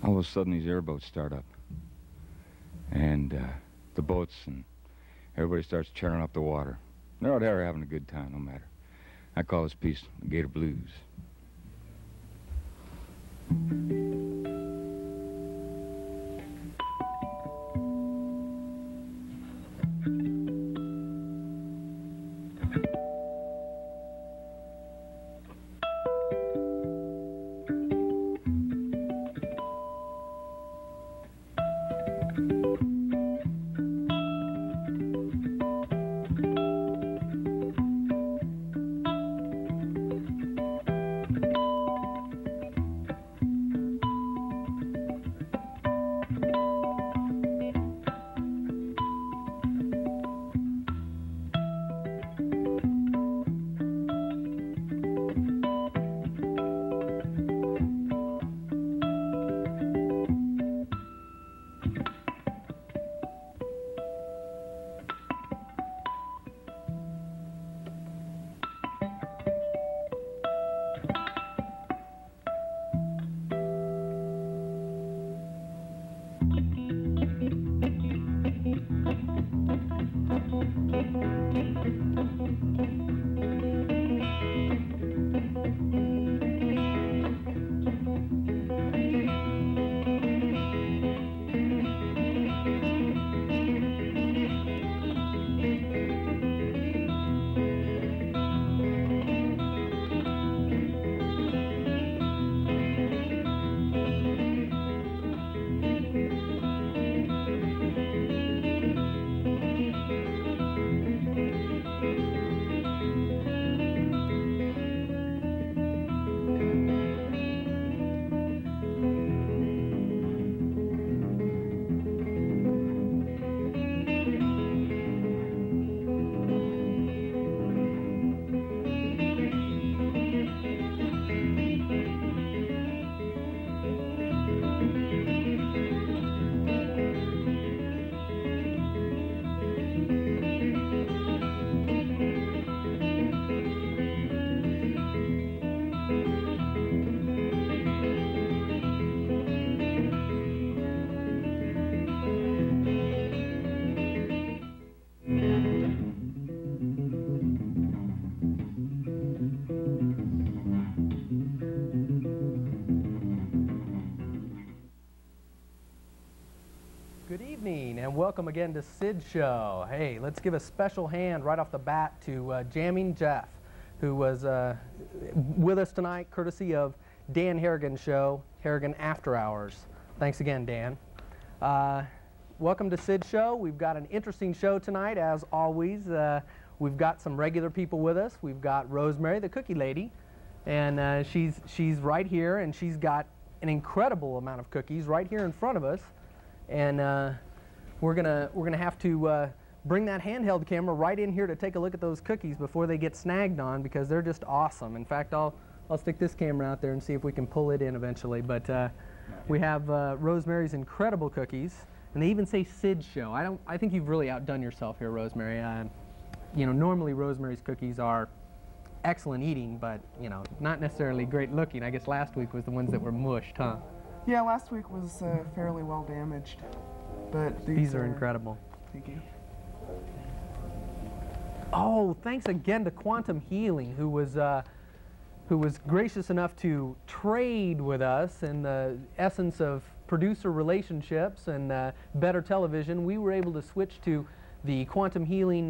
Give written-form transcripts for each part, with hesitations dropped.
all of a sudden these airboats start up. And the boats and everybody starts tearing up the water. They're out there having a good time, no matter. I call this piece the Gator Blues. Good evening and welcome again to Sid's Show. Hey, let's give a special hand right off the bat to Jamming Jeff, who was with us tonight courtesy of Dan Harrigan's show, Harrigan After Hours. Thanks again, Dan. Welcome to Sid's Show. We've got an interesting show tonight, as always. We've got some regular people with us. We've got Rosemary, the cookie lady, and she's right here, and she's got an incredible amount of cookies right here in front of us. And we're gonna have to bring that handheld camera right in here to take a look at those cookies before they get snagged on, because they're just awesome. In fact, I'll stick this camera out there and see if we can pull it in eventually. But we have Rosemary's incredible cookies, and they even say Sid's Show. I think you've really outdone yourself here, Rosemary. You know, normally Rosemary's cookies are excellent eating, but you know, not necessarily great looking. I guess last week was the ones that were mushed, huh? Yeah, last week was fairly well damaged, but these are incredible. Thank you. Oh, thanks again to Quantum Healing, who was gracious enough to trade with us in the essence of producer relationships and better television. We were able to switch to the Quantum Healing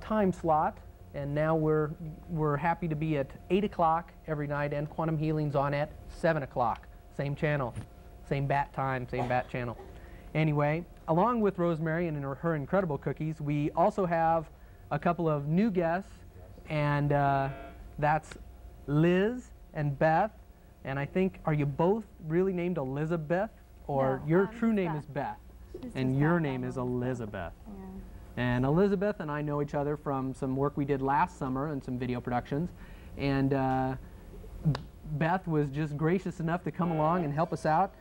time slot, and now we're happy to be at 8 o'clock every night, and Quantum Healing's on at 7 o'clock. Same channel, same bat time, same bat channel. Anyway, along with Rosemary and her incredible cookies, we also have a couple of new guests, and that's Liz and Beth. And I think, are you both really named Elizabeth? Or No, your true name Beth. is Beth, She's and just your Beth name is Elizabeth. Yeah. And Elizabeth and I know each other from some work we did last summer and some video productions. And Beth was just gracious enough to come along and help us out.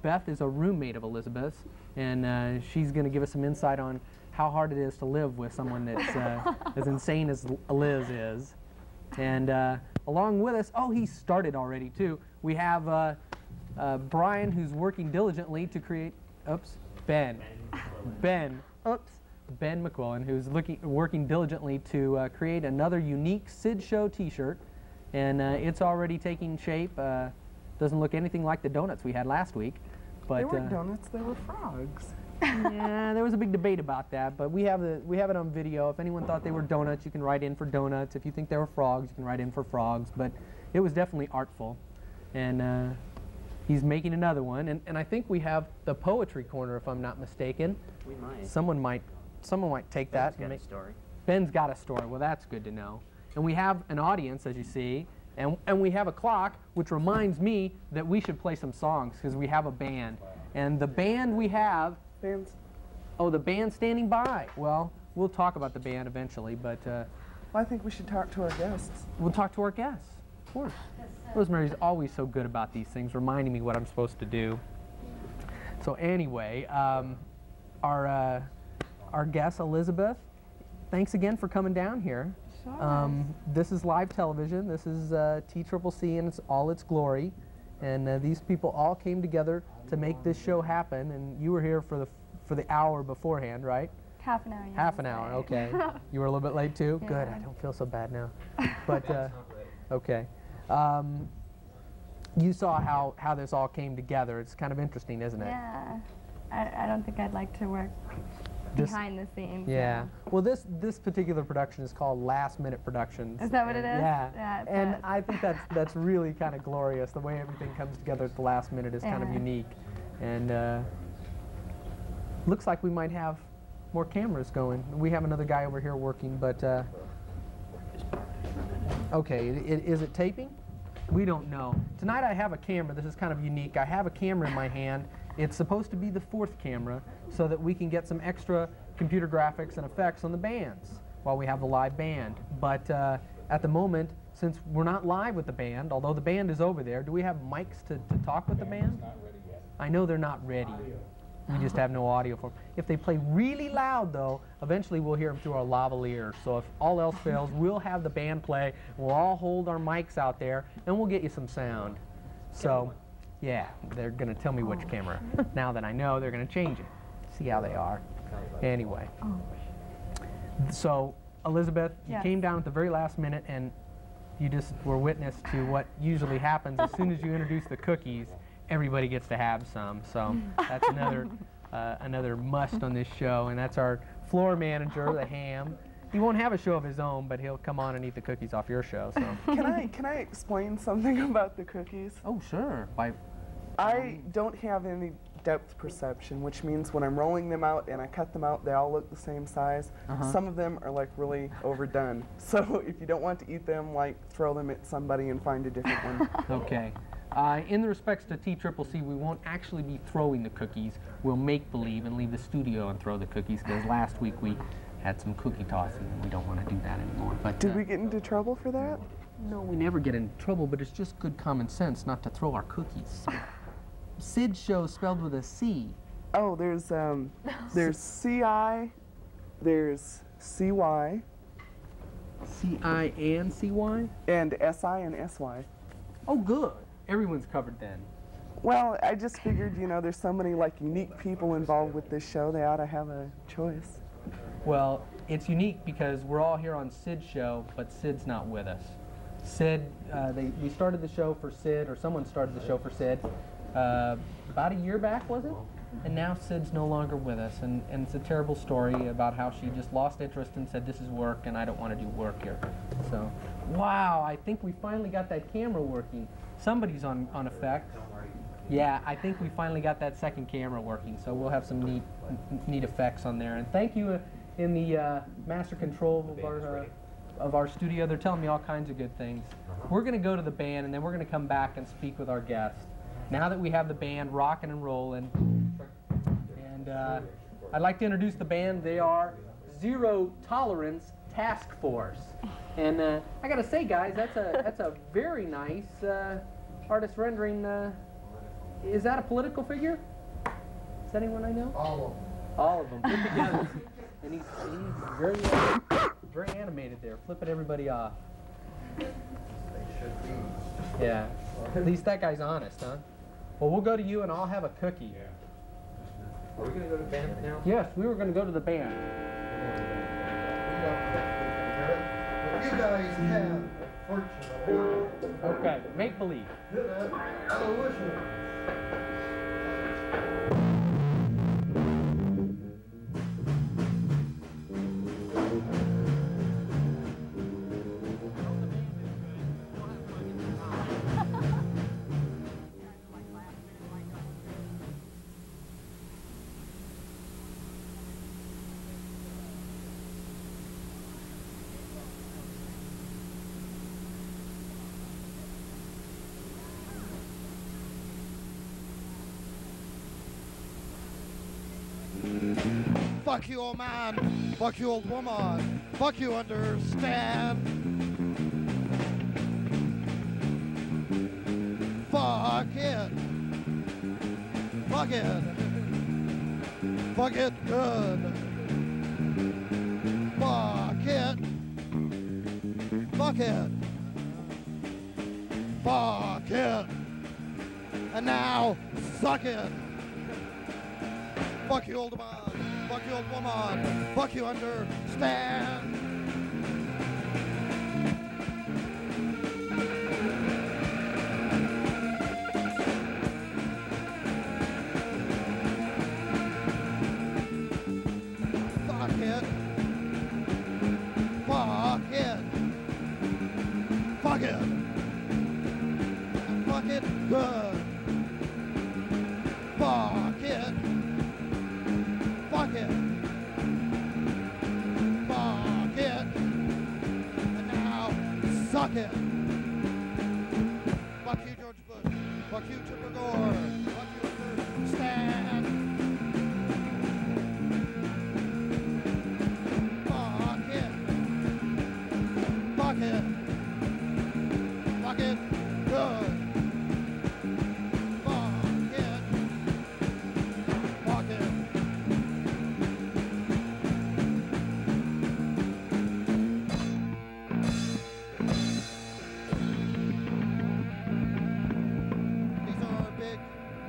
Beth is a roommate of Elizabeth's, and she's going to give us some insight on how hard it is to live with someone that's as insane as Liz is. And along with us, oh, he started already too, we have Brian, who's working diligently to create, Ben McQuillan, who's working diligently to create another unique Sid Show t-shirt, and it's already taking shape. Doesn't look anything like the donuts we had last week. But, they weren't donuts, they were frogs. Yeah, there was a big debate about that, but we have it on video. If anyone thought they were donuts, you can write in for donuts. If you think they were frogs, you can write in for frogs. But it was definitely artful, and he's making another one. And I think we have the poetry corner, if I'm not mistaken. We might. Someone might take that. Ben's got a story. Ben's got a story. Well, that's good to know. And we have an audience, as you see, and we have a clock, which reminds me that we should play some songs because we have a band. And the band we have. Bands. Oh, the band standing by. Well, we'll talk about the band eventually, but Well, I think we should talk to our guests. we'll talk to our guests, of course. Rosemary's always so good about these things, reminding me what I'm supposed to do. So anyway, our guest, Elizabeth, thanks again for coming down here. Sure. This is live television. This is TCCC in all its glory. And these people all came together to make this show happen, and you were here for the hour beforehand, right? Half an hour. Yeah, Half an hour, okay. You were a little bit late too? Yeah. Good, I don't feel so bad now. But, okay. You saw how this all came together. It's kind of interesting, isn't it? Yeah. I don't think I'd like to work behind the scenes. Yeah. Well, this particular production is called Last Minute Productions. Is that what it is? Yeah. Yeah, And I think that's really kind of glorious. The way everything comes together at the last minute is kind of Yeah. unique. And looks like we might have more cameras going. We have another guy over here working, but okay, is it taping? We don't know. Tonight I have a camera. This is kind of unique. I have a camera in my hand. It's supposed to be the fourth camera so that we can get some extra computer graphics and effects on the bands while we have the live band. But at the moment, since we're not live with the band, although the band is over there, do we have mics to talk with the band? I know they're not ready. We just have no audio for them. If they play really loud, though, eventually we'll hear them through our lavaliers. So if all else fails, we'll have the band play. We'll all hold our mics out there, and we'll get you some sound. So, yeah, they're going to tell me which camera. Now that I know, they're going to change it. See how they are. Anyway. So, Elizabeth, you Yes. came down at the very last minute, and you just were witness to what usually happens as soon as you introduce the cookies. Everybody gets to have some, so that's another must on this show, and that's our floor manager, the Ham. He won't have a show of his own, but he'll come on and eat the cookies off your show. So. Can I explain something about the cookies? Oh, sure. I don't have any depth perception, which means when I'm rolling them out and I cut them out, they all look the same size. Some of them are like really overdone. So if you don't want to eat them, like throw them at somebody and find a different one. Okay. In the respects to TCCC, we won't actually be throwing the cookies. We'll make believe and leave the studio and throw the cookies, because last week we had some cookie tossing and we don't want to do that anymore. But Did we get into trouble for that? no, we never get in trouble, but it's just good common sense not to throw our cookies. Sid Show spelled with a C. Oh, there's CI, there's CY, C-I and C-Y? and SI and SY. Oh, good. Everyone's covered then. Well, I just figured, you know, there's so many like unique people involved with this show, they ought to have a choice. Well, it's unique because we're all here on Sid's show, but Sid's not with us. Sid, we started the show for Sid, or someone started the show for Sid, about a year back, was it? And now Sid's no longer with us, and it's a terrible story about how she just lost interest and said, this is work, and I don't want to do work here. So, wow, I think we finally got that camera working. Somebody's on effect. Yeah, I think we finally got that second camera working, so we'll have some neat effects on there. And thank you in the master control of our studio. They're telling me all kinds of good things. We're going to go to the band, and then we're going to come back and speak with our guests. Now that we have the band rocking and rolling, and I'd like to introduce the band. They are Zero Tolerance Task Force. And I gotta say, guys, that's a very nice artist rendering. Is that a political figure? Is that anyone I know? All of them put together. And he's very very animated there, flipping everybody off. They should be. Yeah. At least that guy's honest, huh? Well, we'll go to you, and I'll have a cookie. Yeah. Are we going to go to the band now? Yes, we were going to go to the band. You guys have fortune. Okay, make believe. So listen. Fuck you, old man. Fuck you, old woman. Fuck you, understand. Fuck it. Fuck it. Fuck it good. Fuck it. Fuck it. Fuck it. And now, suck it. Fuck you, old man. Fuck you, old woman. Fuck you, understand. Fuck it. Fuck it. Fuck it. And fuck it good. Fuck it. Fuck it. Fuck it. And now, suck it. Fuck you, George Bush. Fuck you, Tipper Gore. Fuck you, understand. Fuck it. Fuck it. Fuck it good. Fuck it. Fuck it. These are our big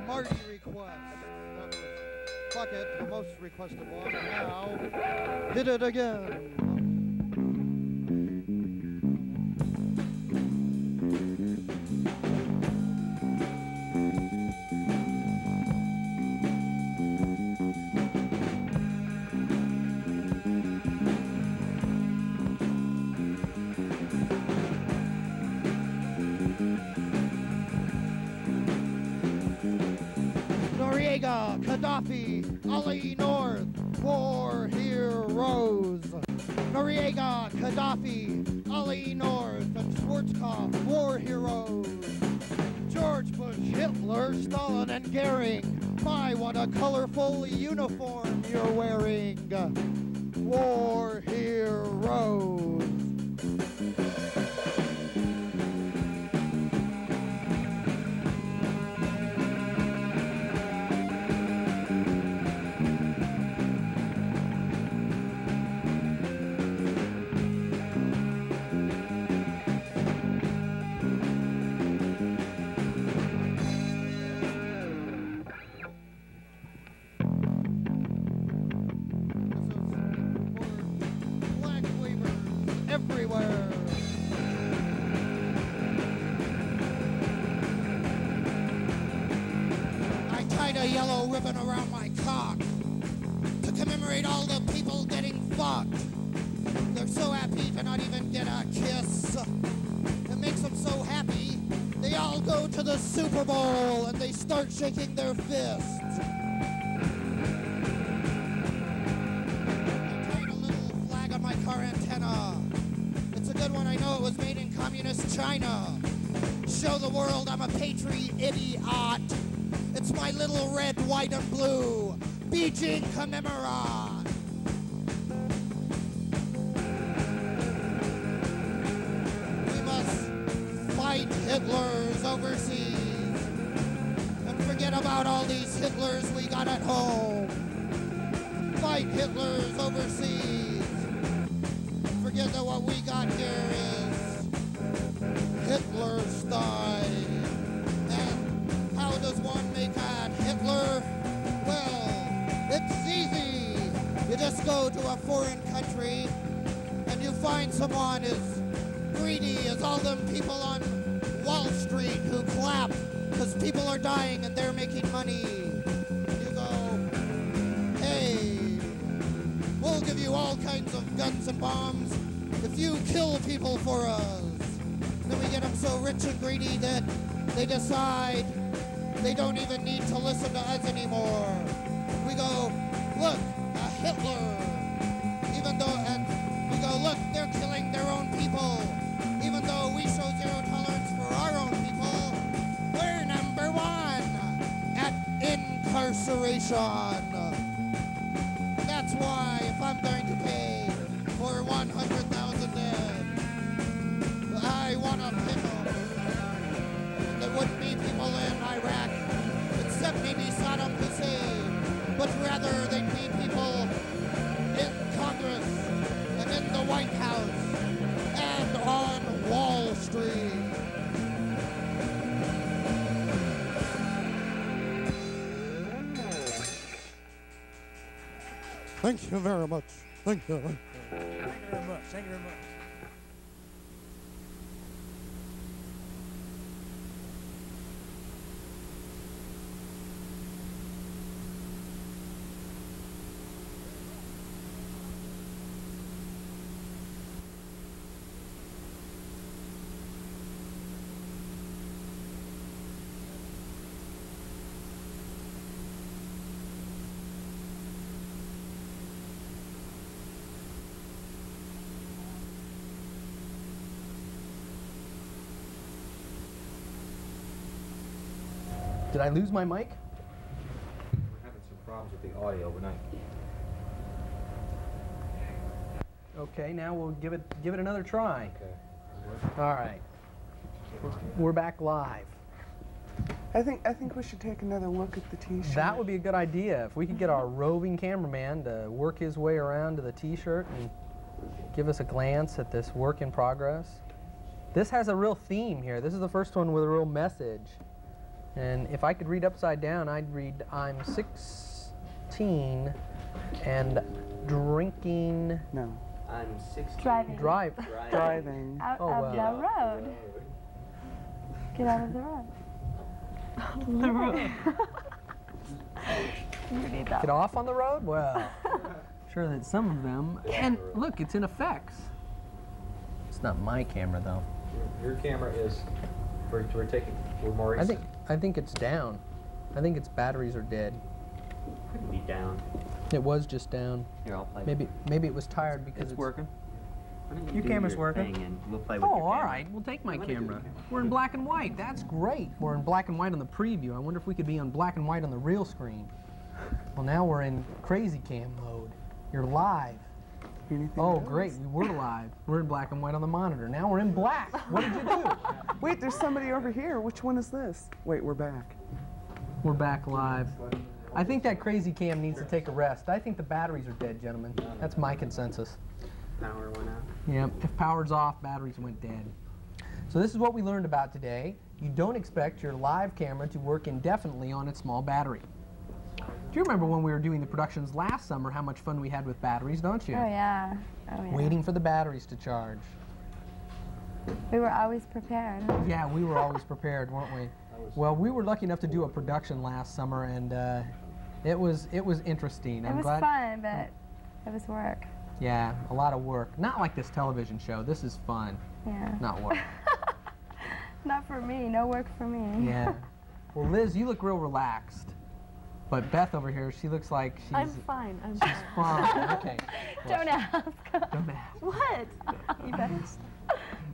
Marty requests. That was Fuck It, the most requested one. And now, hit it again. Noriega, Gaddafi, Ali North, war heroes. Noriega, Gaddafi, Ali North, and Schwarzkopf, war heroes. George Bush, Hitler, Stalin, and Goering. My, what a colorful uniform you're wearing. War heroes. Flag wavers everywhere. I tied a yellow ribbon around my cock to commemorate all the people getting fucked. They're so happy to not even get a kiss. It makes them so happy, they all go to the Super Bowl and they start shaking their fists. My car antenna. It's a good one, I know it was made in communist China. Show the world I'm a patriot idiot. It's my little red, white, and blue Beijing commemorate. We must fight Hitlers overseas and forget about all these Hitlers we got at home. Fight Hitlers overseas. Forget that what we got here is Hitlerstein. And how does one go to a foreign country and you find someone as greedy as all them people on Wall Street who clap because people are dying and they're making money. You go, hey, we'll give you all kinds of guns and bombs if you kill people for us. Then we get them so rich and greedy that they decide they don't even need to listen to us anymore. We go, look, a Hitler. Even though, and we go, look, they're killing their own people. Even though we show zero tolerance for our own people, we're number one at incarceration. That's why if I'm going to pay for 100,000 dead, I want to pick them. There wouldn't be people in Iraq, except maybe Saddam Hussein, but rather they'd be people in Congress and in the White House and on Wall Street. Thank you very much. Thank you. Thank you very much. Thank you very much. Did I lose my mic? We're having some problems with the audio, but not. Okay, now we'll give it another try. Okay. All right. We're back live. I think we should take another look at the T-shirt. That would be a good idea. If we could get our roving cameraman to work his way around to the T-shirt and give us a glance at this work in progress. This has a real theme here. This is the first one with a real message. And if I could read upside down, I'd read, I'm 16 and drinking... No. I'm 16. Driving. Driving. Out Oh, of well. the road. Get out of the road. The road. You need that. Get off on the road? Well, sure that some of them... And look, it's in effects. It's not my camera, though. Your camera is. We're more recent. I think it's down. I think its batteries are dead. Couldn't be down. It was just down. Here, I'll play. Maybe it was tired because It's working. Why don't you Your do camera's working? thing and we'll play with Oh, your all camera. right. We'll take my Let me do camera. the camera. We're in black and white. That's great. We're in black and white on the preview. I wonder if we could be on black and white on the real screen. Well, now we're in crazy cam mode. You're live. Anything Oh, else? great. We were live. We're in black and white on the monitor. Now we're in black. What did you do? Wait, there's somebody over here. Which one is this? Wait, we're back. We're back live. I think that crazy cam needs to take a rest. I think the batteries are dead, gentlemen. That's my consensus. Power went out. Yep, if power's off, batteries went dead. So this is what we learned about today. You don't expect your live camera to work indefinitely on its small battery. Do you remember when we were doing the productions last summer, how much fun we had with batteries, don't you? Oh, yeah. Oh, yeah. Waiting for the batteries to charge. We were always prepared. Yeah, we were always prepared, weren't we? Well, we were lucky enough to do a production last summer, and it was interesting. It was fun, but it was work. Yeah, a lot of work. Not like this television show. This is fun, Yeah. not work. Not for me. No work for me. Yeah. Well, Liz, you look real relaxed. But Beth over here, she looks like she's... I'm fine. I'm She's fine. Okay. Don't ask. Don't ask. What? You better.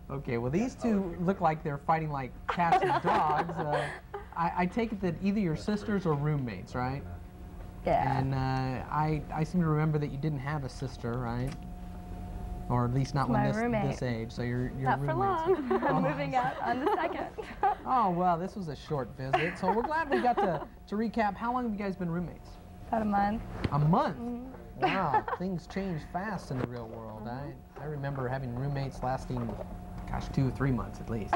Okay, well, these two look like they're fighting like cats and dogs. I take it that either your sisters or roommates, right? Yeah. And I seem to remember that you didn't have a sister, right? Or at least not when My roommate. this age. So you're Not for roommates. long. I'm moving out on the 2nd. Oh, well, this was a short visit. So we're glad we got to recap. How long have you guys been roommates? About a month. A month? Wow, things change fast in the real world. I remember having roommates lasting, gosh, 2 or 3 months at least.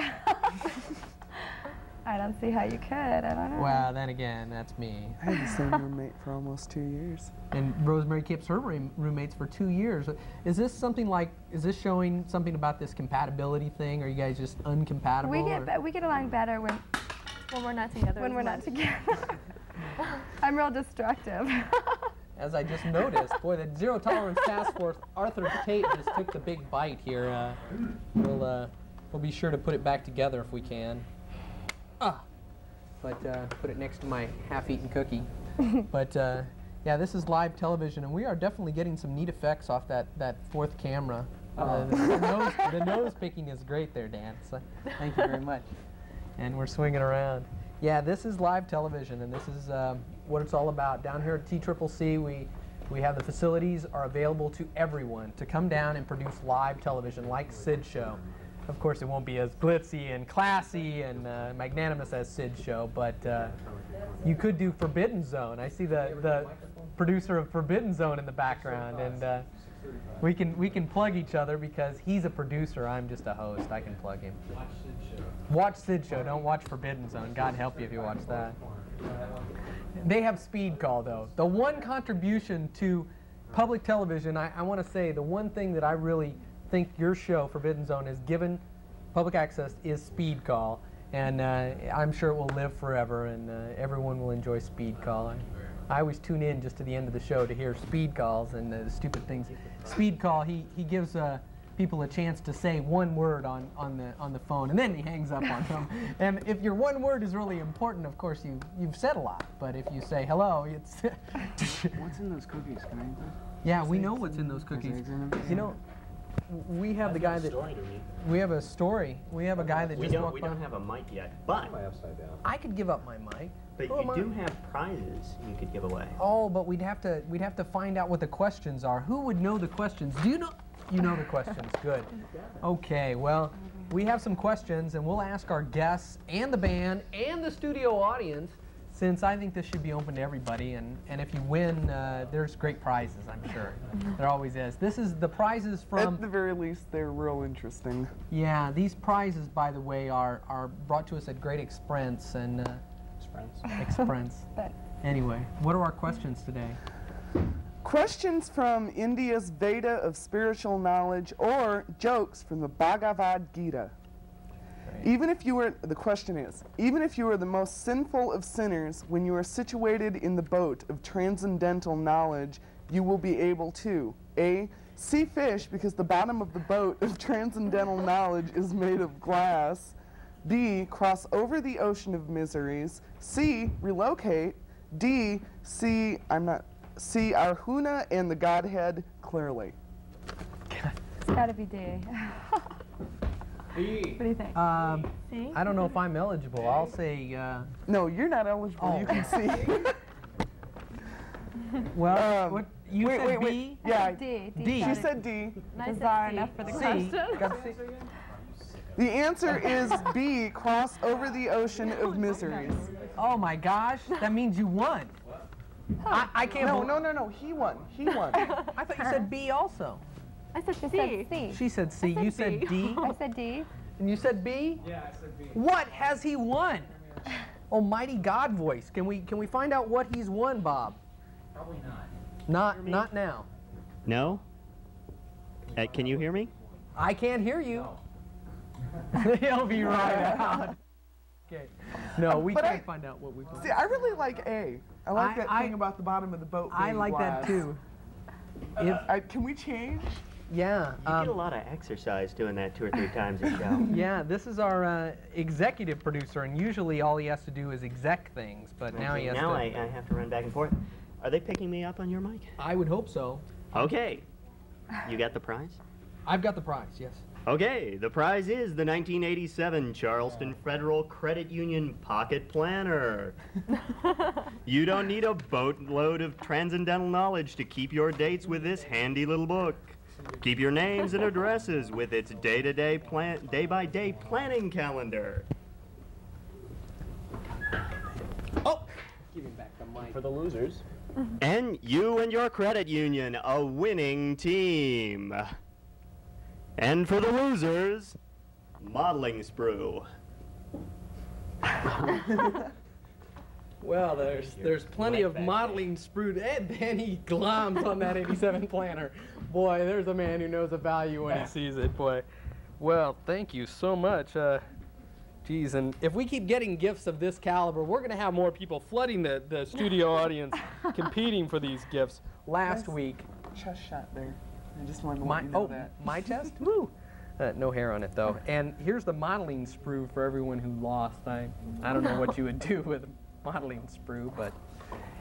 I don't see how you could. I don't know. Well, then again, that's me. I had the same roommate for almost 2 years. And Rosemary keeps her roommates for 2 years. Is this something like, is this showing something about this compatibility thing? Are you guys just uncompatible? We get along better when we're not together. When we're not together. I'm real destructive. As I just noticed, boy, the Zero Tolerance Task Force, Arthur Tate just took the big bite here. We'll be sure to put it back together if we can. But put it next to my half-eaten cookie. But yeah, this is live television, and we are definitely getting some neat effects off that fourth camera. The nose picking is great there, Dan. So thank you very much. And we're swinging around. Yeah, this is live television, and this is what it's all about. Down here at TCCC, we have the facilities are available to everyone to come down and produce live television like Sid's show. Of course, it won't be as glitzy and classy and magnanimous as Sid's show, but you could do Forbidden Zone. I see the producer of Forbidden Zone in the background, and we can plug each other because he's a producer. I'm just a host. I can plug him. Watch Sid's show. Watch Sid's show. Don't watch Forbidden Zone. God help you if you watch that. They have speed call, though. The one contribution to public television, I want to say, the one thing that I really think your show, Forbidden Zone, has given public access is speed call, and I'm sure it will live forever, and everyone will enjoy speed call. I always tune in just to the end of the show to hear speed calls and the stupid things. Speed call, he gives people a chance to say one word on the phone, and then he hangs up on them. And if your one word is really important, of course you've said a lot. But if you say hello, it's What's in those cookies? Can I eat them? Yeah, we know what's in those cookies. You know, we have the guy that we have a story. We have a guy that just walked by. We don't have a mic yet, but I could give up my mic. But you do have prizes you could give away. Oh, but we'd have to find out what the questions are. Who would know the questions? Do you know? You know the questions. Good. Okay. Well, we have some questions, and we'll ask our guests and the band and the studio audience, since I think this should be open to everybody. And if you win, there's great prizes, I'm sure. There always is. This is the prizes from. At the very least, they're real interesting. Yeah. These prizes, by the way, are brought to us at great expense and. Expense. Anyway, what are our questions today? Questions from India's Veda of spiritual knowledge, or jokes from the Bhagavad Gita. The question is, even if you were the most sinful of sinners, when you are situated in the boat of transcendental knowledge, you will be able to A. See fish because the bottom of the boat of transcendental knowledge is made of glass. B. Cross over the ocean of miseries. C. Relocate. D. See Arjuna and the Godhead clearly. It's got to be D. B. What do you think? C? I don't know if I'm eligible. I'll say. No, you're not eligible. You can see. Well, what, you said B? Wait. Yeah. D. She said D. Bizarre enough for the question. The answer is B. Cross over the ocean of miseries. Oh my gosh, that means you won. I can't. No. He won. I thought you said B also. I said C. She said C. You said D. I said D. And you said B? Yeah, I said B. What has he won? Almighty God voice. Can we find out what he's won, Bob? Probably not. Not now. No? Can you hear me? I can't hear you. He'll be right out. Okay. No, we can't find out what we've won. See, I really like A. I like that thing about the bottom of the boat being I like glass. that too. Can we change? Yeah. You get a lot of exercise doing that 2 or 3 times a show. Yeah, this is our executive producer, and usually all he has to do is exec things, but now he has to... Now I have to run back and forth. Are they picking me up on your mic? I would hope so. Okay. You got the prize? I've got the prize, yes. Okay, the prize is the 1987 Charleston Federal Credit Union Pocket Planner. You don't need a boatload of transcendental knowledge to keep your dates with this handy little book. Keep your names and addresses with its day-by-day planning calendar. Oh! Give him back the mic. For the losers. And you and your credit union, a winning team. And for the losers, modeling sprue. Well, there's plenty of modeling sprue. Ed Benny gloms on that 87 planner. Boy, there's a man who knows the value when he sees it, boy. Well, thank you so much. Geez, and if we keep getting gifts of this caliber, we're going to have more people flooding the studio audience competing for these gifts. Last week... Chest shot there. I just wanted to let you know that. My chest? Woo! No hair on it, though. And here's the modeling sprue for everyone who lost. I don't know what you would do with a modeling sprue, but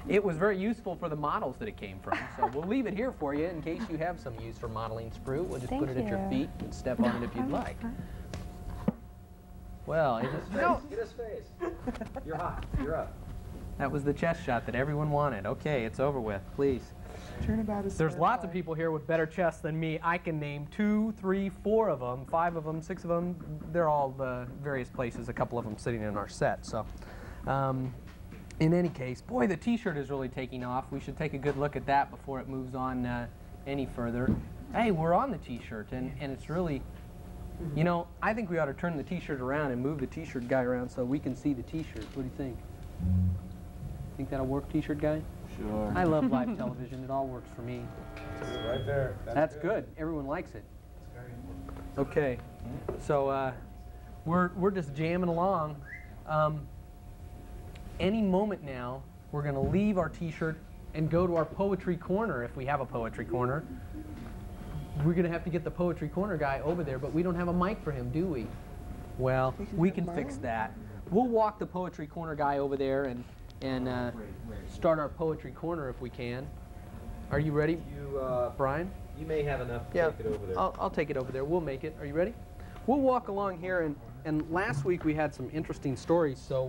it was very useful for the models that it came from. So we'll leave it here for you in case you have some use for modeling sprue. We'll just put it at your feet and step on it if you'd like. Well, Get his face. You're hot. You're up. That was the chest shot that everyone wanted. Okay, it's over with. Please. Turnabout is There's lots of people here with better chests than me. I can name 2, 3, 4 of them, 5 of them, 6 of them. They're all various places, a couple of them sitting in our set. So, in any case, boy, the T-shirt is really taking off. We should take a good look at that before it moves on any further. Hey, we're on the T-shirt, and it's really, you know, I think we ought to turn the T-shirt around and move the T-shirt guy around so we can see the T-shirt. What do you think? Think that'll work, T-shirt guy? Sure. I love live television. It all works for me. Right there. That's good. Everyone likes it. Okay. So we're just jamming along. Any moment now, we're going to leave our T-shirt and go to our poetry corner if we have a poetry corner. We're going to have to get the poetry corner guy over there, but we don't have a mic for him, do we? Well, we can fix that. We'll walk the poetry corner guy over there and start our poetry corner if we can. Are you ready, Brian? You may have enough to take it over there. I'll take it over there. We'll make it. Are you ready? We'll walk along here, and last week we had some interesting stories, so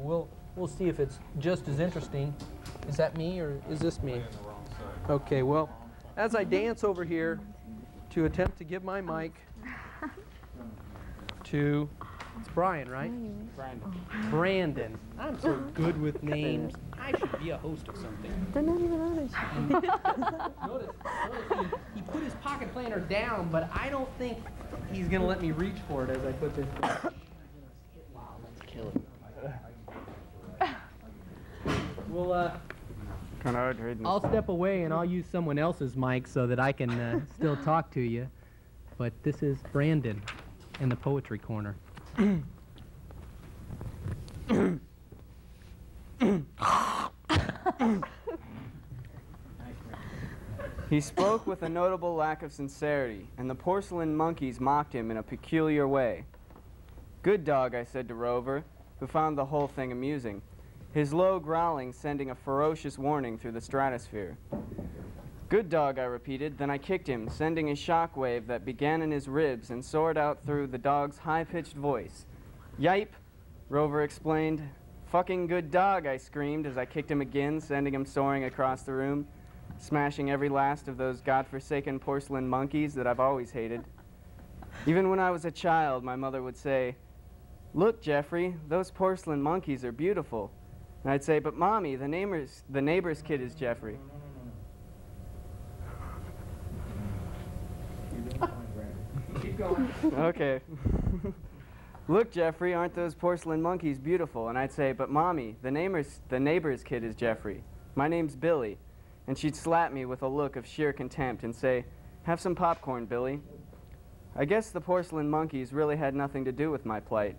we'll see if it's just as interesting. Is that me or is this me? Okay, well, as I dance over here to attempt to give my mic to... It's Brian, right? Brandon. I'm so good with names. I should be a host of something. They're not even on it. Notice he put his pocket planner down, but I don't think he's going to let me reach for it as I put this down. Wow, let's kill it. Well, I'll step away and I'll use someone else's mic so that I can still talk to you. But this is Brandon in the Poetry Corner. He spoke with a notable lack of sincerity, and the porcelain monkeys mocked him in a peculiar way. "Good dog," I said to Rover, who found the whole thing amusing, his low growling sending a ferocious warning through the stratosphere. "Good dog," I repeated, then I kicked him, sending a shockwave that began in his ribs and soared out through the dog's high-pitched voice. "Yipe," Rover explained. "Fucking good dog," I screamed as I kicked him again, sending him soaring across the room, smashing every last of those godforsaken porcelain monkeys that I've always hated. Even when I was a child, my mother would say, "Look, Jeffrey, those porcelain monkeys are beautiful." And I'd say, "But Mommy, the neighbor's kid is Jeffrey." Keep going. Okay. "Look, Jeffrey, aren't those porcelain monkeys beautiful?" And I'd say, "But Mommy, the neighbor's kid is Jeffrey. My name's Billy." And she'd slap me with a look of sheer contempt and say, "Have some popcorn, Billy." I guess the porcelain monkeys really had nothing to do with my plight.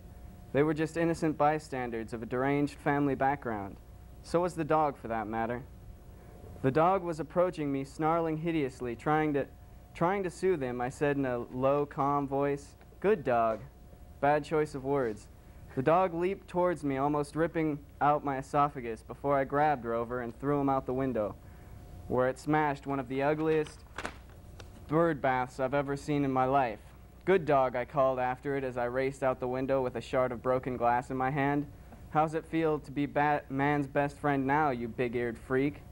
They were just innocent bystanders of a deranged family background. So was the dog, for that matter. The dog was approaching me, snarling hideously, trying to soothe him. I said in a low, calm voice, "Good dog." Bad choice of words. The dog leaped towards me, almost ripping out my esophagus before I grabbed Rover and threw him out the window, where it smashed one of the ugliest bird baths I've ever seen in my life. "Good dog," I called after it as I raced out the window with a shard of broken glass in my hand. "How's it feel to be man's best friend now, you big-eared freak?"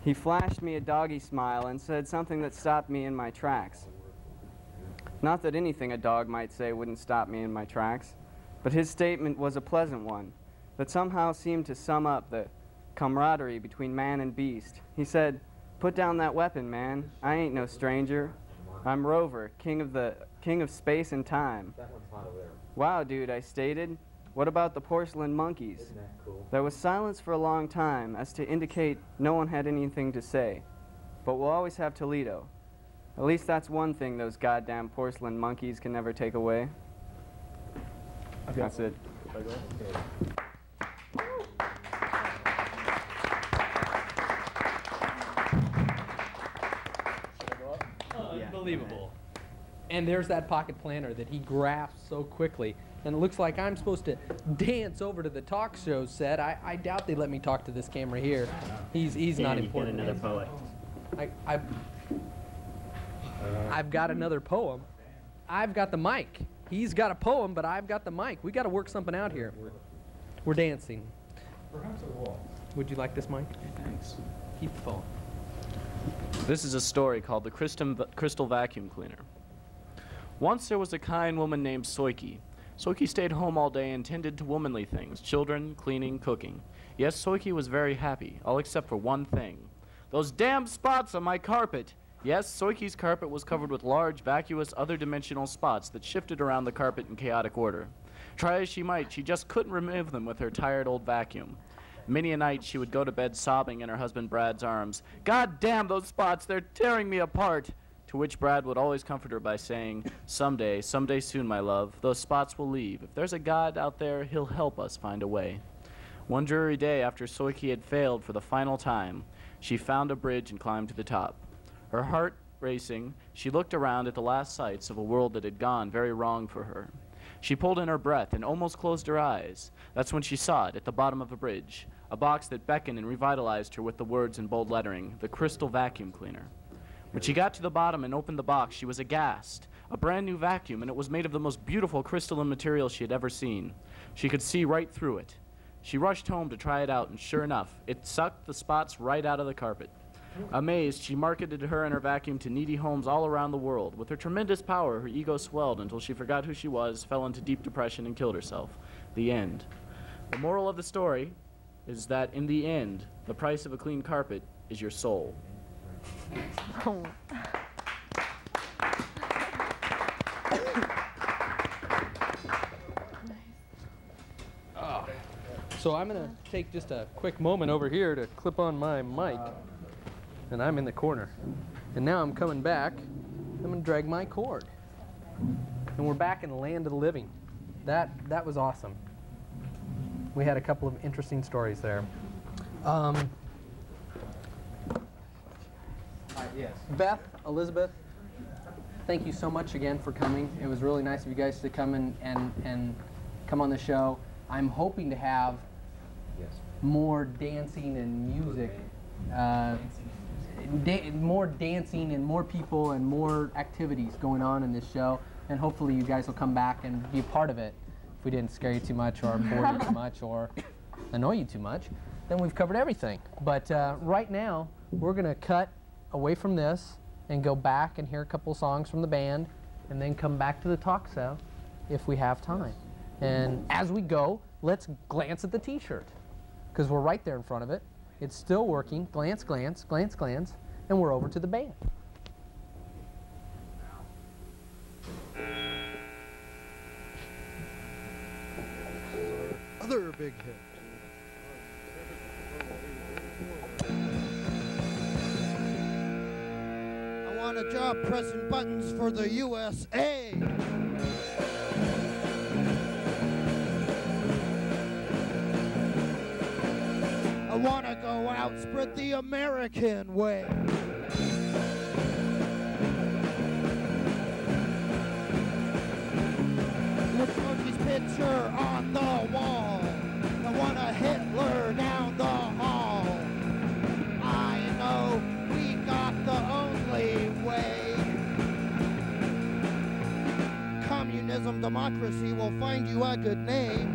He flashed me a doggy smile and said something that stopped me in my tracks. Not that anything a dog might say wouldn't stop me in my tracks, but his statement was a pleasant one that somehow seemed to sum up the camaraderie between man and beast. He said, "Put down that weapon, man. I ain't no stranger. I'm Rover, king of space and time." That one's hot over there. "Wow, dude," I stated. What about the porcelain monkeys? Isn't that cool? There was silence for a long time as to indicate no one had anything to say. But we'll always have Toledo. At least that's one thing those goddamn porcelain monkeys can never take away. That's it. Unbelievable. And there's that pocket planner that he grasps so quickly. And it looks like I'm supposed to dance over to the talk show set. I doubt they let me talk to this camera here. He's not important. Another poet. I've got another poem. I've got the mic. He's got a poem, but I've got the mic. We got to work something out here. We're dancing. Perhaps a wall. Would you like this mic? Thanks. Keep the phone. This is a story called The Crystal Vacuum Cleaner. Once there was a kind woman named Soiki. Soiki stayed home all day and tended to womanly things, children, cleaning, cooking. Yes, Soiki was very happy, all except for one thing. Those damn spots on my carpet! Yes, Soiki's carpet was covered with large, vacuous, other-dimensional spots that shifted around the carpet in chaotic order. Try as she might, she just couldn't remove them with her tired old vacuum. Many a night she would go to bed sobbing in her husband Brad's arms. God damn those spots, they're tearing me apart! To which Brad would always comfort her by saying, someday soon, my love, those spots will leave. If there's a God out there, he'll help us find a way. One dreary day after Soiki had failed for the final time, she found a bridge and climbed to the top. Her heart racing, she looked around at the last sights of a world that had gone very wrong for her. She pulled in her breath and almost closed her eyes. That's when she saw it at the bottom of a bridge, a box that beckoned and revitalized her with the words in bold lettering, the Crystal Vacuum Cleaner. When she got to the bottom and opened the box, she was aghast. A brand new vacuum, and it was made of the most beautiful crystalline material she had ever seen. She could see right through it. She rushed home to try it out, and sure enough, it sucked the spots right out of the carpet. Amazed, she marketed her and her vacuum to needy homes all around the world. With her tremendous power, her ego swelled until she forgot who she was, fell into deep depression, and killed herself. The end. The moral of the story is that in the end, the price of a clean carpet is your soul. Oh. So I'm going to take just a quick moment over here to clip on my mic. And I'm in the corner. And now I'm coming back. I'm going to drag my cord. And we're back in the land of the living. That was awesome. We had a couple of interesting stories there. Yes. Beth, Elizabeth, thank you so much again for coming. It was really nice of you guys to come and come on the show. I'm hoping to have more dancing and music, more dancing and more people and more activities going on in this show. And hopefully you guys will come back and be a part of it. If we didn't scare you too much or bore you too much or annoy you too much, then we've covered everything. But right now, we're going to cut away from this and go back and hear a couple songs from the band and then come back to the talk show if we have time. And as we go, let's glance at the t-shirt because we're right there in front of it. It's still working. Glance, glance, glance, glance, and we're over to the band. Other big hit. I want a job pressing buttons for the USA. I want to go out, spread the American way. With Smokey's picture on the wall. I want a Hitler down the hall. I know we got the only way. Communism, democracy will find you a good name.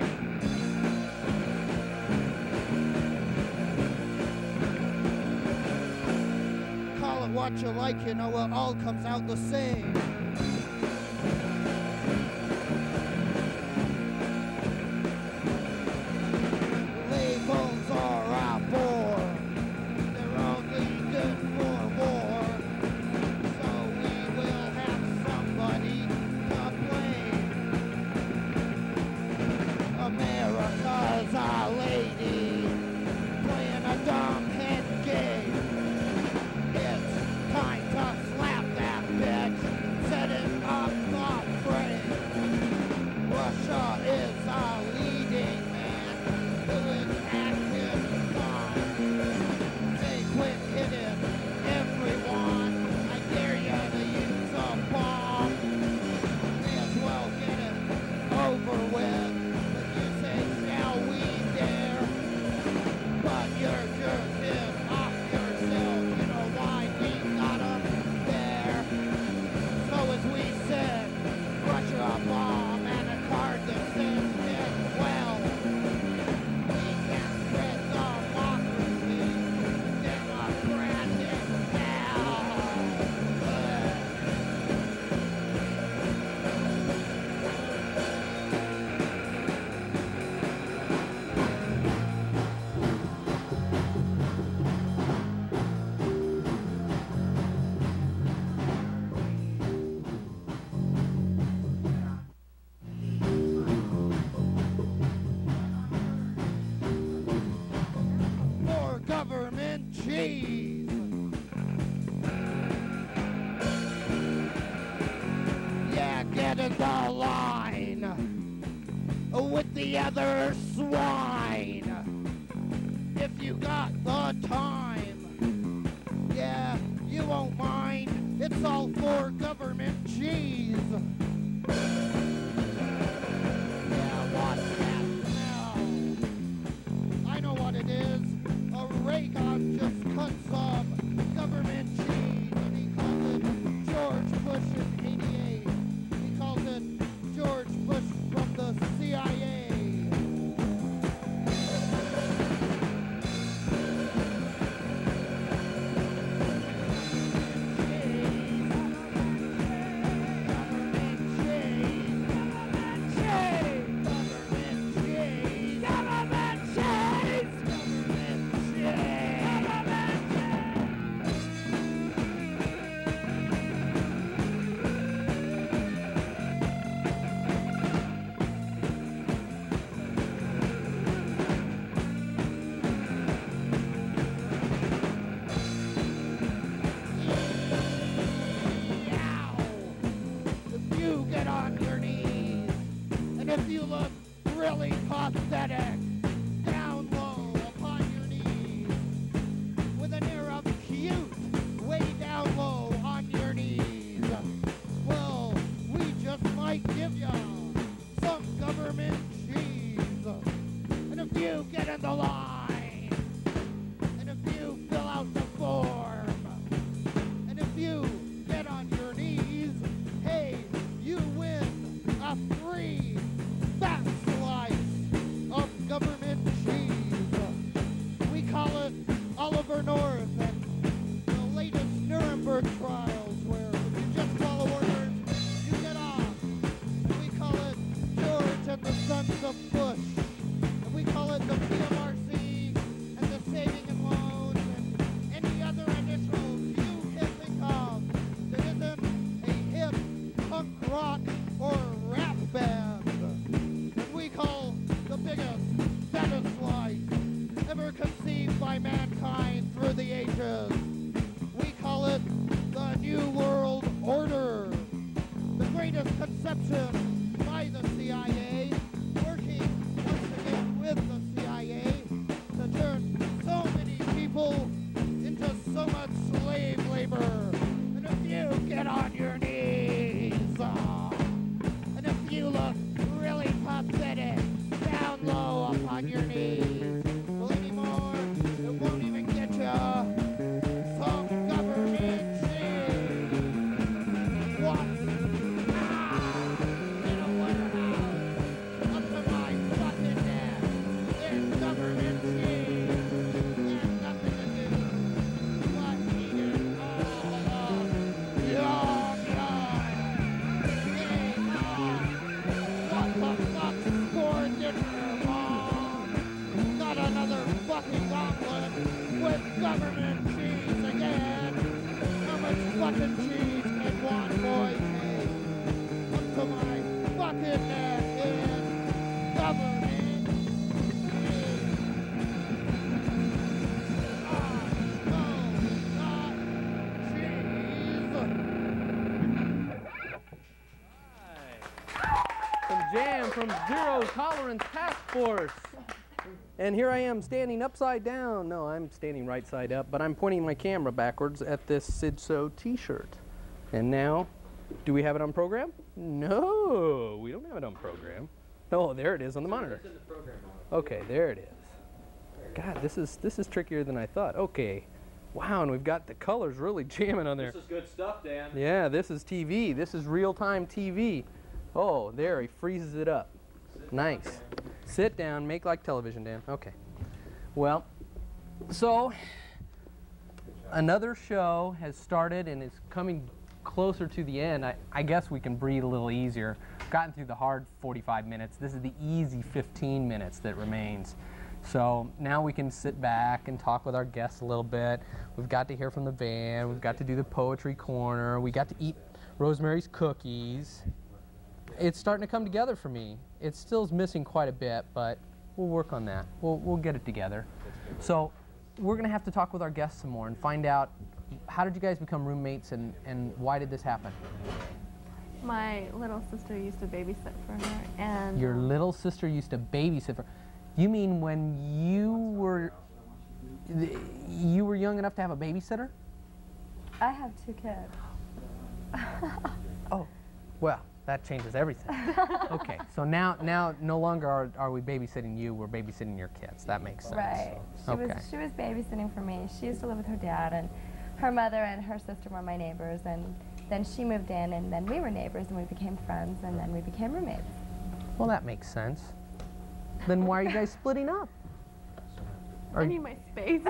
Call it what you like, you know it all comes out the same. Labels are a bore. They're only good for war. So we will have somebody to blame. A man the other swine. If you got the time, yeah, you won't mind. It's all for government cheese. Yeah, what's that smell? I know what it is. A Raycon just cut some government cheese, and he calls it George Bush in '88. He calls it George Bush from the CIA. If you look really pathetic, down low upon your knees, with an air of cute, way down low on your knees, well, we just might give you some government cheese. And if you get in the line, and if you fill out the form, and if you get on your knees, hey, you win a free fat slice of government cheese. We call it Oliver North and the latest Nuremberg trials, where if you just follow orders, you get off. We call it George and the Sons of Bush. And we call it the PMRC and the Saving and Loans and any other initials you can think of that isn't a hip punk rock or rap band. We call the biggest, fattest slice ever conceived by mankind through the ages. We call it the New World Order, the greatest conception by the CIA, working once again with the CIA to turn so many people into so much slave labor. And if you get on your knees, and if you look really pathetic, down low upon your knees. Well, anymore, it won't even get ya some government cheese. What? In a warehouse, up to my fucking neck. There's government cheese. There's nothing to do but eat it all up. Yum, yum. Hey, what the fuck's for dinner, Mom? Got another fucking omelet with government cheese again. How much fucking cheese can one boy take? Up to my fucking neck in government cheese. No, not cheese. Some jam from Zero Tolerance Task Force. And here I am standing upside down. No, I'm standing right side up, but I'm pointing my camera backwards at this Sid So t-shirt. And now, do we have it on program? No, we don't have it on program. Oh, there it is on the monitor. It's in the program monitor. Okay, there it is. God, this is trickier than I thought. Okay. Wow, and we've got the colors really jamming on there. This is good stuff, Dan. Yeah, this is TV. This is real-time TV. Oh, there, he freezes it up. Nice. Sit down, make like television, Dan. Okay. Well, so another show has started and is coming closer to the end. I guess we can breathe a little easier. Gotten through the hard 45 minutes. This is the easy 15 minutes that remains. So now we can sit back and talk with our guests a little bit. We've got to hear from the band. We've got to do the poetry corner. We got to eat Rosemary's cookies. It's starting to come together for me. It still is missing quite a bit, but we'll work on that. We'll get it together. So we're going to have to talk with our guests some more and find out, how did you guys become roommates and why did this happen? My little sister used to babysit for her, and Your little sister used to babysit for. You mean when you were young enough to have a babysitter? I have 2 kids. Oh, well, that changes everything. Okay, so now no longer are we babysitting you, we're babysitting your kids. That makes sense. Right. She was babysitting for me. She used to live with her dad, and her mother and her sister were my neighbors, and then she moved in, and then we were neighbors, and we became friends, and then we became roommates. Well, that makes sense. Then why are you guys splitting up? I need my space.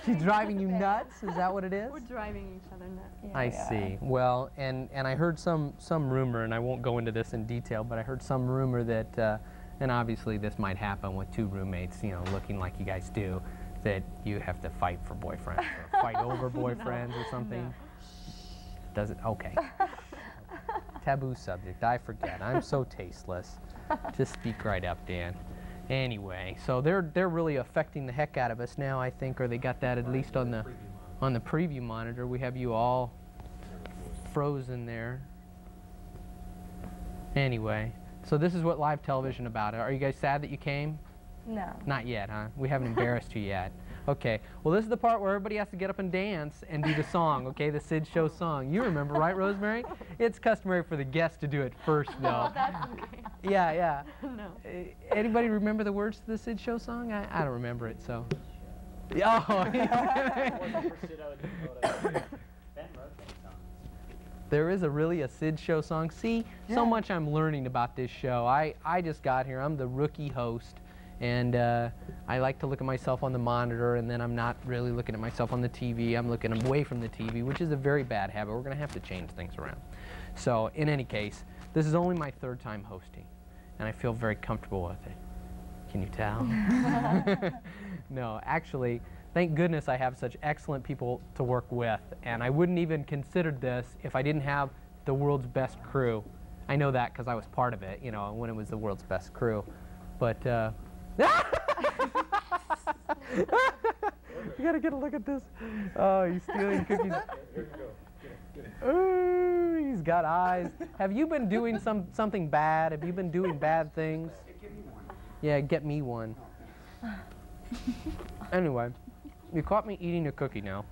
She's driving you nuts? Is that what it is? We're driving each other nuts. Yeah, I see. Well, and I heard some rumor, and I won't go into this in detail, but I heard some rumor that, and obviously this might happen with 2 roommates, you know, looking like you guys do, that you have to fight for boyfriends or fight over boyfriends or something. No. Does it? Okay. Taboo subject. I forget. I'm so tasteless. Just speak right up, Dan. Anyway, so they're really affecting the heck out of us now, I think, or they got that at least on the preview monitor. We have you all frozen there. Anyway, so this is what live television about. Are you guys sad that you came? No. Not yet, huh? We haven't embarrassed you yet. Okay. Well, this is the part where everybody has to get up and dance and do the song, okay? The Sid Show song. You remember, right, Rosemary? It's customary for the guest to do it first, though. Oh, that's okay. Yeah. No. Anybody remember the words to the Sid Show song? I don't remember it, so. Oh. There is really a Sid Show song. See, so much I'm learning about this show. I just got here. I'm the rookie host. And I like to look at myself on the monitor, and then I'm not really looking at myself on the TV. I'm looking away from the TV, which is a very bad habit. We're going to have to change things around. So in any case, this is only my 3rd time hosting, and I feel very comfortable with it. Can you tell? No, actually, thank goodness I have such excellent people to work with, and I wouldn't even consider this if I didn't have the world's best crew. I know that because I was part of it, you know, when it was the world's best crew. But you gotta get a look at this. Oh, he's stealing cookies. Here you go. Get it. Oh, he's got eyes. Have you been doing something bad? Have you been doing bad things? Give me one. Yeah, get me one. Anyway, you caught me eating a cookie now.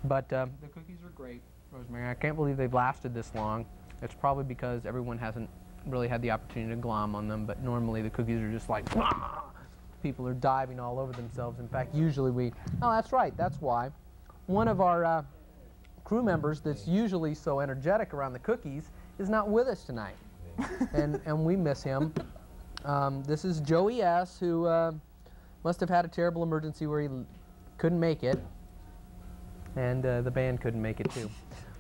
But the cookies are great, Rosemary. I can't believe they've lasted this long. It's probably because everyone hasn't really had the opportunity to glom on them, but normally the cookies are just like, ah! People are diving all over themselves. In fact, usually oh, that's right, that's why. One of our crew members that's usually so energetic around the cookies is not with us tonight. and we miss him. This is Joey S., who must have had a terrible emergency where he couldn't make it. And the band couldn't make it too.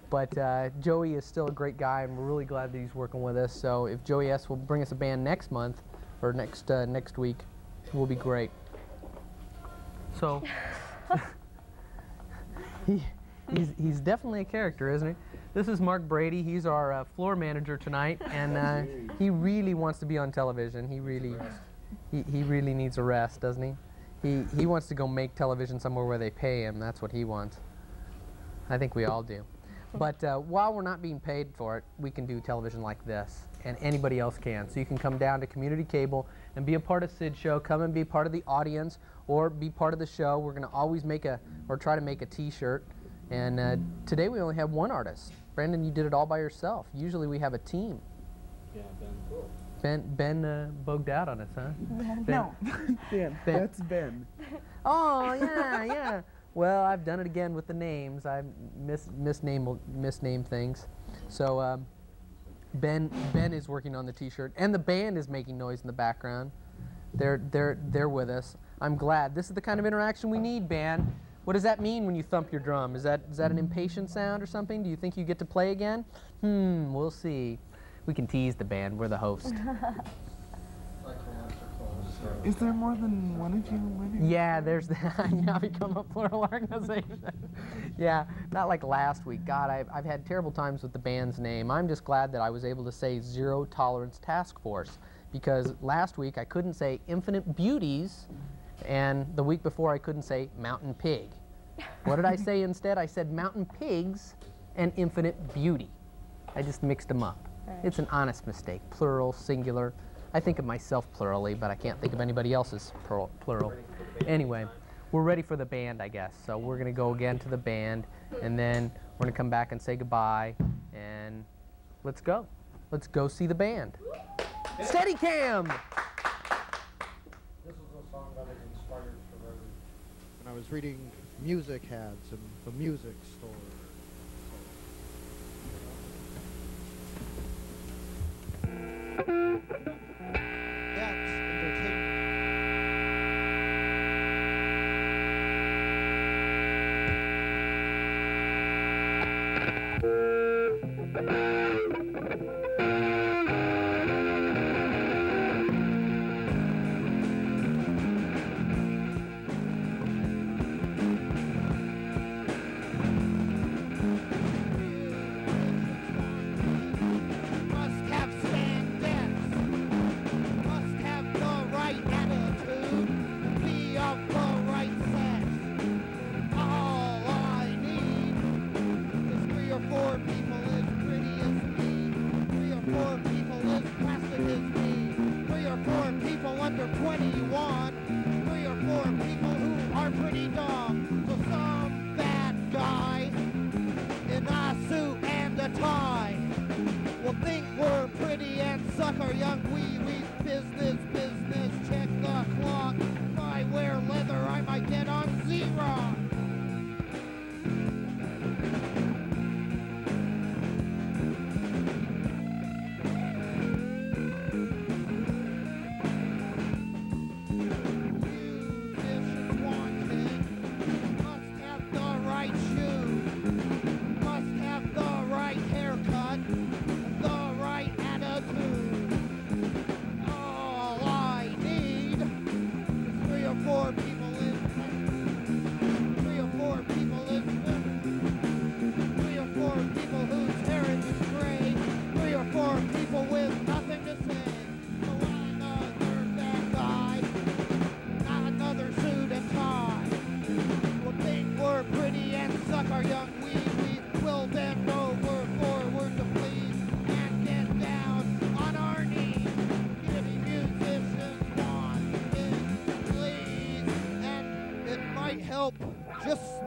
But Joey is still a great guy, and we're really glad that he's working with us. So if Joey S. will bring us a band next month, or next week, it will be great. So he's definitely a character, isn't he? This is Mark Brady. He's our floor manager tonight, and he really wants to be on television. He really needs a rest, doesn't he? He wants to go make television somewhere where they pay him. That's what he wants. I think we all do. But while we're not being paid for it, we can do television like this, and anybody else can. So you can come down to community cable and be a part of Sid's show. Come and be part of the audience, or be part of the show. We're going to always try to make a T-shirt. And today we only have one artist. Brandon, you did it all by yourself. Usually we have a team. Yeah, Ben. Cool. Ben bogged out on us, huh? No, Dan, that's Ben. Oh, yeah. Well, I've done it again with the names. I misname things. So Ben is working on the T-shirt, and the band is making noise in the background. They're with us. I'm glad. This is the kind of interaction we need, band. What does that mean when you thump your drum? Is that an impatient sound or something? Do you think you get to play again? We'll see. We can tease the band. We're the host. Is there more than one of you winning? Yeah, there's that. Now become a plural organization. Yeah, not like last week. God, I've had terrible times with the band's name. I'm just glad that I was able to say Zero Tolerance Task Force, because last week I couldn't say Infinite Beauties, and the week before I couldn't say Mountain Pig. What did I say instead? I said Mountain Pigs and Infinite Beauty. I just mixed them up. It's an honest mistake. Plural, singular. I think of myself plurally, but I can't think of anybody else's plural. Anyway, we're ready for the band, I guess. So we're going to go again to the band, and then we're going to come back and say goodbye, and let's go. Let's go see the band. Steadicam! This is a song that is inspired forever. When I was reading music ads in the music store. That's entertainment.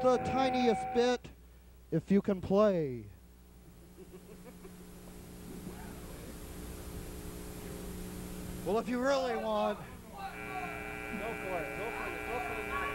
The tiniest bit if you can play. Well, if you really want, Go for it. Go for the night.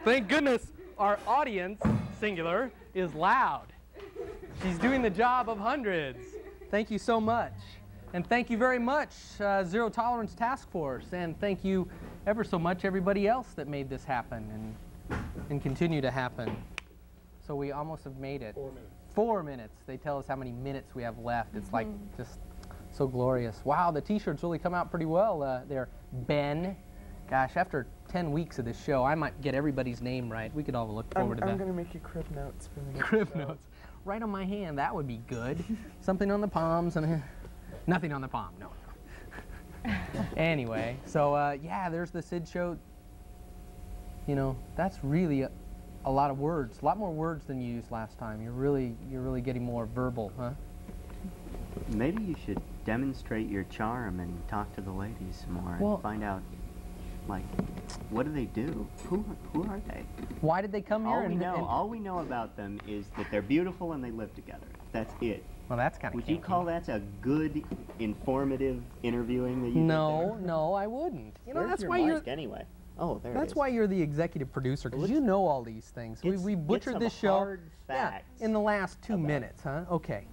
Thank goodness our audience, singular, is loud. She's doing the job of hundreds. Thank you so much. And thank you very much, Zero Tolerance Task Force. And thank you ever so much, everybody else that made this happen and continue to happen. So we almost have made it. 4 minutes. 4 minutes. They tell us how many minutes we have left. It's like just so glorious. Wow, the t-shirts really come out pretty well there. Ben. Gosh, after 10 weeks of this show, I might get everybody's name right. We could all look forward to that. I'm going to make you crib notes for the next Crib show. notes. Right on my hand, that would be good. Something on the palms. Nothing on the palm, no. Anyway, so yeah, there's the Sid show. You know, that's really a lot of words. A lot more words than you used last time. You're really getting more verbal, huh? Maybe you should demonstrate your charm and talk to the ladies some more Well, and find out, like, what do they do? Who are they? Why did they come here? All we know about them is that they're beautiful and they live together. That's it. Well, that's kind of Would you call that a good, informative interviewing that you did there? No, I wouldn't. You know, Where's that's your why you're. mic anyway. Oh, there it That's is. why you're the executive producer, because you know all these things. We butchered this show. Hard facts in the last 2 about minutes, huh? Okay.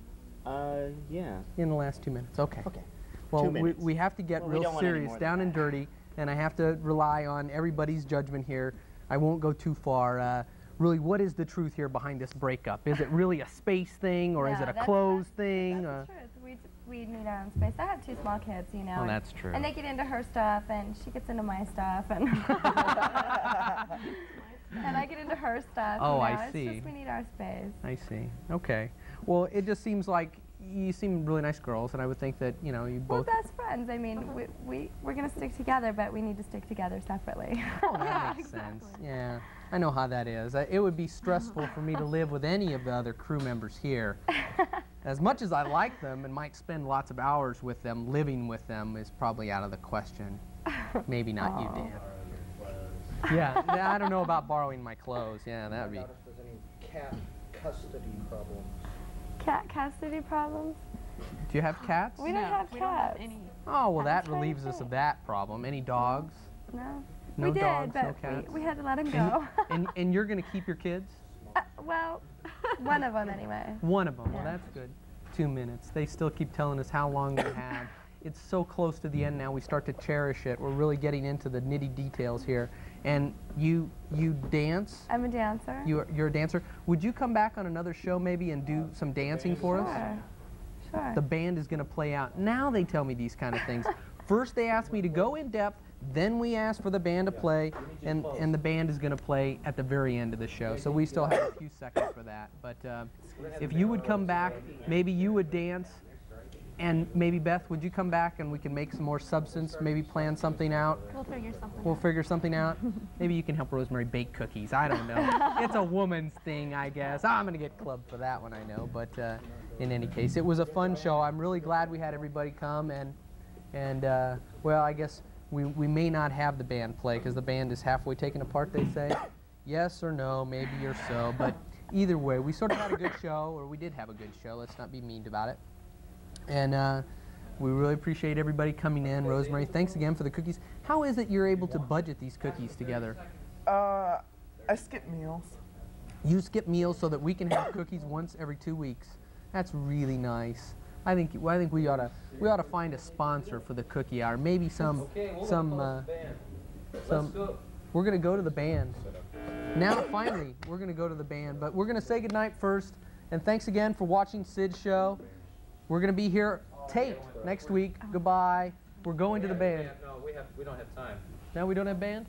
Yeah. In the last 2 minutes. Okay. Okay. Well, 2 minutes. we have to get Well, we real don't want any serious, more than down and that. dirty, and I have to rely on everybody's judgment here. I won't go too far. Really, what is the truth here behind this breakup? Is it really a space thing, or is No, it a that's- clothes thing? That's the truth. We need our own space. I have 2 small kids, you know. Oh, that's true. And they get into her stuff, and she gets into my stuff, and and I get into her stuff. Oh, you know? I see. It's just we need our space. I see. Okay. Well, it just seems like you seem really nice girls, and I would think that, you know, you We're both... best friends. I mean, we're going to stick together, but we need to stick together separately. Oh, that makes sense. Yeah, I know how that is. It would be stressful for me to live with any of the other crew members here. As much as I like them and might spend lots of hours with them, living with them is probably out of the question. Maybe not you, Dan. Yeah, I don't know about borrowing my clothes. Yeah, that would be... If there's any cat custody problems. Cat custody problems? Do you have cats? We don't have cats. Oh, well, that That's right, relieves us right. of that problem. Any dogs? No. No we did, dogs, but no cats? we had to let him go. And you're going to keep your kids? Well, one of them anyway. One of them. Well, Yeah. that's good. 2 minutes. They still keep telling us how long we have. It's so close to the end now. We start to cherish it. We're really getting into the nitty details here. And you dance? I'm a dancer. You're a dancer. Would you come back on another show maybe and do some dancing for us? Sure. The band is going to play out. Now they tell me these kind of things. First they ask me to go in depth, then we ask for the band to play, and the band is going to play at the very end of the show. So we still have a few seconds for that. But if you would come back, maybe you would dance, and maybe Beth, would you come back and we can make some more substance, maybe plan something out? We'll figure something We'll figure something out. Maybe you can help Rosemary bake cookies. I don't know. It's a woman's thing, I guess. I'm going to get clubbed for that one, I know. But in any case, it was a fun show. I'm really glad we had everybody come. And well, I guess we may not have the band play because the band is halfway taken apart, they say. Yes or no, maybe or so. But either way, we sort of had a good show, or we did have a good show. Let's not be mean about it. And we really appreciate everybody coming in. Rosemary, thanks again for the cookies. How is it you're able to budget these cookies together? I skip meals. You skip meals so that we can have cookies once every 2 weeks. That's really nice. I think we ought to find a sponsor for the cookie hour. Maybe some. We're gonna go to the band. Now finally, we're gonna go to the band. But we're gonna say goodnight first. And thanks again for watching Sid's show. We're going to be here taped next week. Goodbye. We're going to the band. No, we don't have time. Now we don't have band?